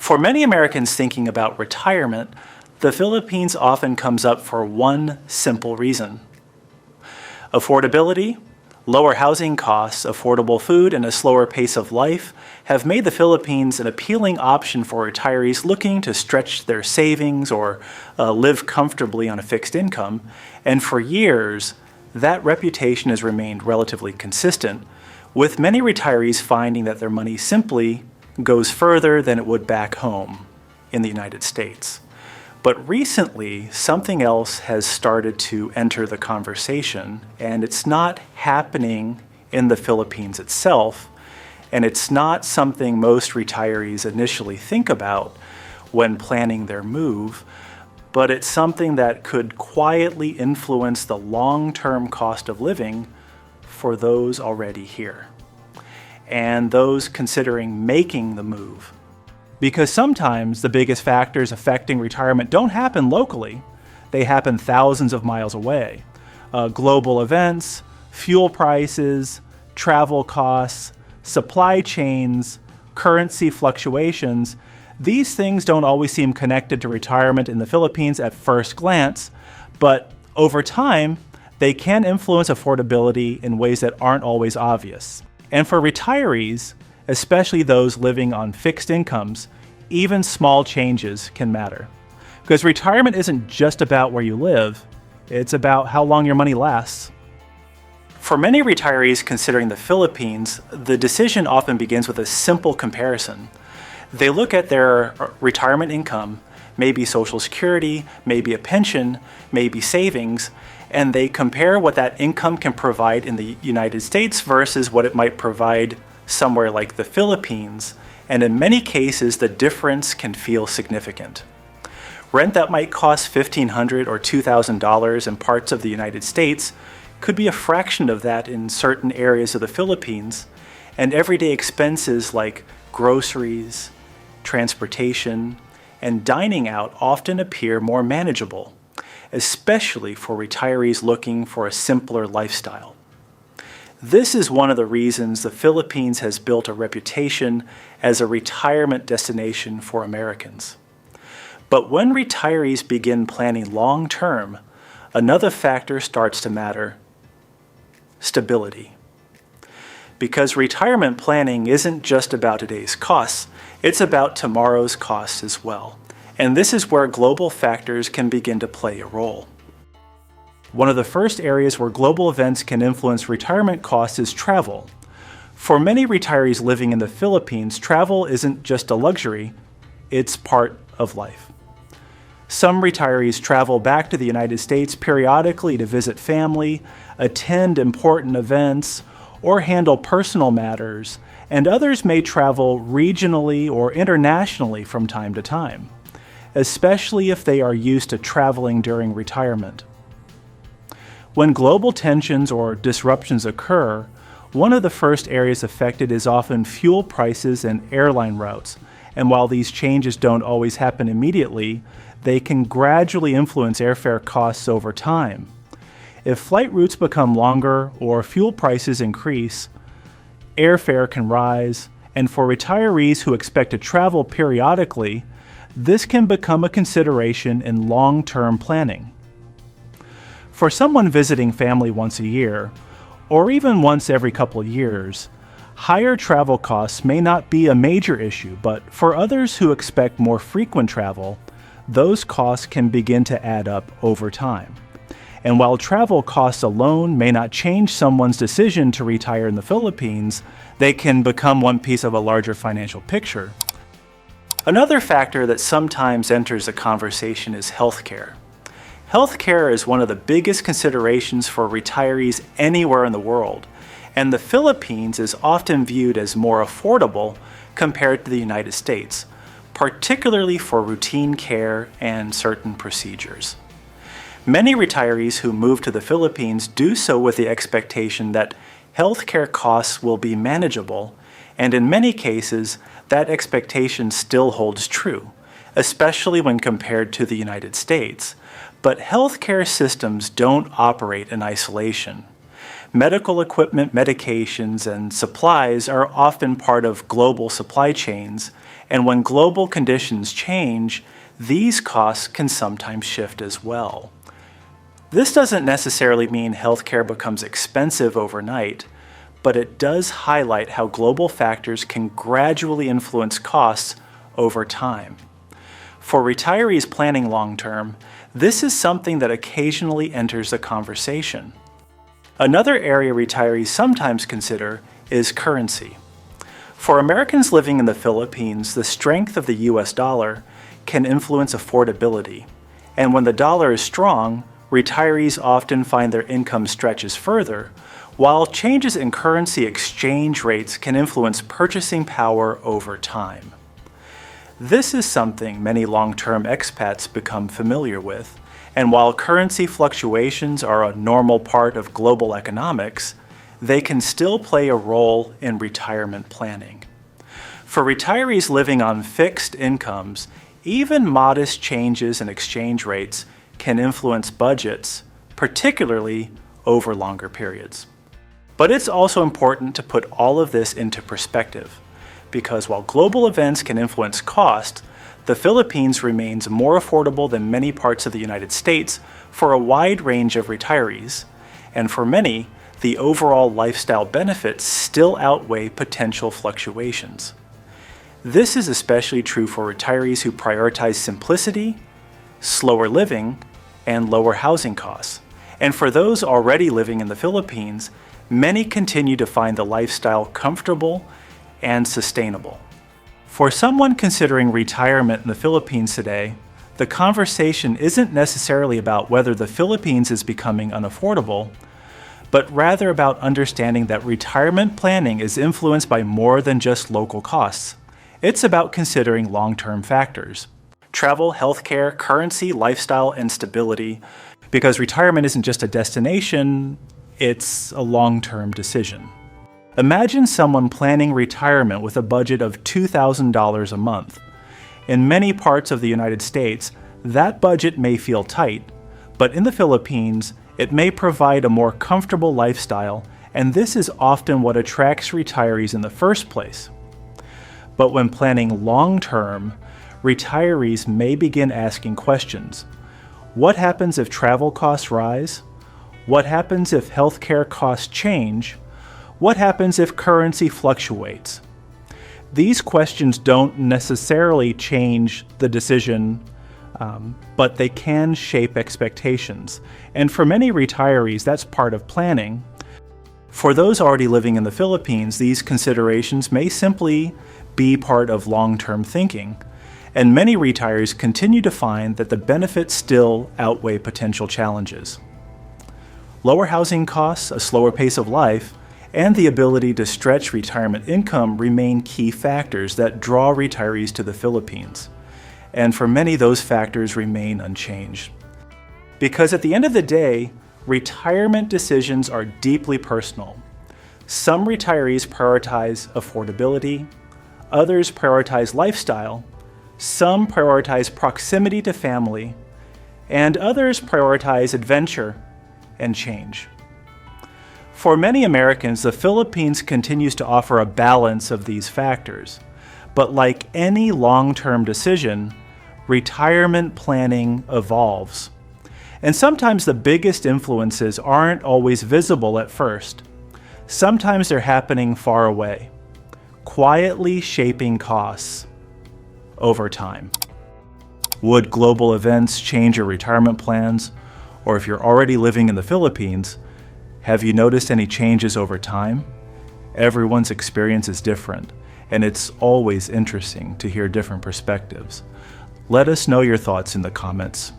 For many Americans thinking about retirement, the Philippines often comes up for one simple reason. Affordability, lower housing costs, affordable food, and a slower pace of life have made the Philippines an appealing option for retirees looking to stretch their savings or live comfortably on a fixed income. And for years, that reputation has remained relatively consistent, with many retirees finding that their money simply goes further than it would back home in the United States. But recently, something else has started to enter the conversation, and it's not happening in the Philippines itself, and it's not something most retirees initially think about when planning their move, but it's something that could quietly influence the long-term cost of living for those already here and those considering making the move. Because sometimes the biggest factors affecting retirement don't happen locally, they happen thousands of miles away. Global events, fuel prices, travel costs, supply chains, currency fluctuations, these things don't always seem connected to retirement in the Philippines at first glance, but over time, they can influence affordability in ways that aren't always obvious. And for retirees, especially those living on fixed incomes, even small changes can matter. Because retirement isn't just about where you live, it's about how long your money lasts. For many retirees considering the Philippines, the decision often begins with a simple comparison. They look at their retirement income, maybe Social Security, maybe a pension, maybe savings, and they compare what that income can provide in the United States versus what it might provide somewhere like the Philippines, and in many cases the difference can feel significant. Rent that might cost $1,500 or $2,000 in parts of the United States could be a fraction of that in certain areas of the Philippines, and everyday expenses like groceries, transportation, and dining out often appear more manageable, especially for retirees looking for a simpler lifestyle. This is one of the reasons the Philippines has built a reputation as a retirement destination for Americans. But when retirees begin planning long-term, another factor starts to matter: stability. Because retirement planning isn't just about today's costs, it's about tomorrow's costs as well. And this is where global factors can begin to play a role. One of the first areas where global events can influence retirement costs is travel. For many retirees living in the Philippines, travel isn't just a luxury, it's part of life. Some retirees travel back to the United States periodically to visit family, attend important events, or handle personal matters, and others may travel regionally or internationally from time to time, especially if they are used to traveling during retirement. When global tensions or disruptions occur, one of the first areas affected is often fuel prices and airline routes, and while these changes don't always happen immediately, they can gradually influence airfare costs over time. If flight routes become longer or fuel prices increase, airfare can rise, and for retirees who expect to travel periodically, this can become a consideration in long-term planning. For someone visiting family once a year, or even once every couple of years, higher travel costs may not be a major issue, but for others who expect more frequent travel, those costs can begin to add up over time. And while travel costs alone may not change someone's decision to retire in the Philippines, they can become one piece of a larger financial picture. Another factor that sometimes enters the conversation is healthcare. Healthcare is one of the biggest considerations for retirees anywhere in the world, and the Philippines is often viewed as more affordable compared to the United States, particularly for routine care and certain procedures. Many retirees who move to the Philippines do so with the expectation that healthcare costs will be manageable, and in many cases, that expectation still holds true, especially when compared to the United States. But healthcare systems don't operate in isolation. Medical equipment, medications, and supplies are often part of global supply chains, And when global conditions change, these costs can sometimes shift as well. This doesn't necessarily mean healthcare becomes expensive overnight, but it does highlight how global factors can gradually influence costs over time. For retirees planning long-term, this is something that occasionally enters the conversation. Another area retirees sometimes consider is currency. For Americans living in the Philippines, the strength of the US dollar can influence affordability, and when the dollar is strong, retirees often find their income stretches further, while changes in currency exchange rates can influence purchasing power over time. This is something many long-term expats become familiar with, and while currency fluctuations are a normal part of global economics, they can still play a role in retirement planning. For retirees living on fixed incomes, even modest changes in exchange rates can influence budgets, particularly over longer periods. But it's also important to put all of this into perspective, because while global events can influence cost, the Philippines remains more affordable than many parts of the United States for a wide range of retirees, and for many, the overall lifestyle benefits still outweigh potential fluctuations. This is especially true for retirees who prioritize simplicity, slower living, and lower housing costs. And for those already living in the Philippines, many continue to find the lifestyle comfortable and sustainable. For someone considering retirement in the Philippines today, the conversation isn't necessarily about whether the Philippines is becoming unaffordable, but rather about understanding that retirement planning is influenced by more than just local costs. It's about considering long-term factors: travel, healthcare, currency, lifestyle, and stability, because retirement isn't just a destination, it's a long-term decision. Imagine someone planning retirement with a budget of $2,000 a month. In many parts of the United States, that budget may feel tight, but in the Philippines, it may provide a more comfortable lifestyle, and this is often what attracts retirees in the first place. But when planning long-term, retirees may begin asking questions. What happens if travel costs rise? What happens if healthcare costs change? What happens if currency fluctuates? These questions don't necessarily change the decision, but they can shape expectations. And for many retirees, that's part of planning. For those already living in the Philippines, these considerations may simply be part of long-term thinking. And many retirees continue to find that the benefits still outweigh potential challenges. Lower housing costs, a slower pace of life, and the ability to stretch retirement income remain key factors that draw retirees to the Philippines. And for many, those factors remain unchanged. Because at the end of the day, retirement decisions are deeply personal. Some retirees prioritize affordability, others prioritize lifestyle, some prioritize proximity to family, and others prioritize adventure and change. For many Americans, the Philippines continues to offer a balance of these factors. But like any long-term decision, retirement planning evolves. And sometimes the biggest influences aren't always visible at first. Sometimes they're happening far away, quietly shaping costs over time. Would global events change your retirement plans? Or if you're already living in the Philippines, have you noticed any changes over time? Everyone's experience is different, and it's always interesting to hear different perspectives. Let us know your thoughts in the comments.